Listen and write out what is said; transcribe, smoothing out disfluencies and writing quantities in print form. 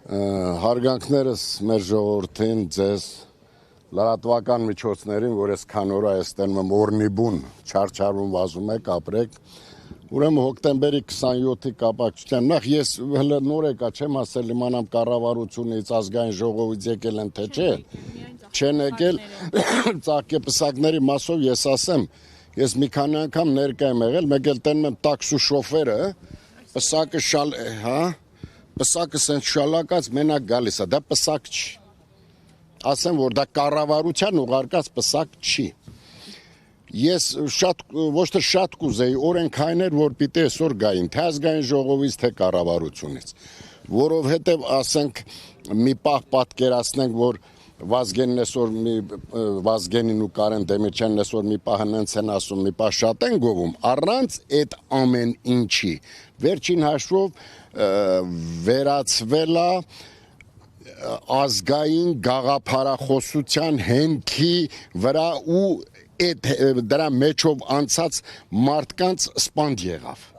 Հարգանքներս մեր ժողովրդին, ձեզ, լրատվական միջոցներին, որ ես քան օր այս տենում օրնիբուն չարչարվում վազում եք, ապրեք, ուրեմն հոկտեմբերի 27-ի կապակցությամբ, նախ ես հələ նոր եկա չեմ ասել իմանամ կառավարությունից, ազգային ժողովից եկել են, թե չէ, չեն եկել, ծաղկեպսակների մասով ես ասեմ, ես մի քանի անգամ ներկա եմ եղել, մեկ էլ տենում եմ տաքսու շոֆերը, պսակը սենց շալակած մենակ գալիս է, դա պսակ չի, ասեմ, որ դա կառավարության ուղարկած պսակ չի, ես ոչ թե շատ կուզեի օրենքայներ, որ պիտի այսօր գային, թե ազգային ժողովից, թե կառավարությունից, որովհետև ասենք մի պահ պատկերացնենք, որ Վազգենին այսօր Վազգենին ու Կարեն Դեմիրճյանն այսօր մի պահ հենց են ասում, մի պահ շատ են գովում, առանց այդ ամեն ինչի, վերջին հաշվով վերածվել է ազգային գաղափարախոսության հենքի վրա ու դրա մեջով անցած մարդկանց սպանդ եղավ։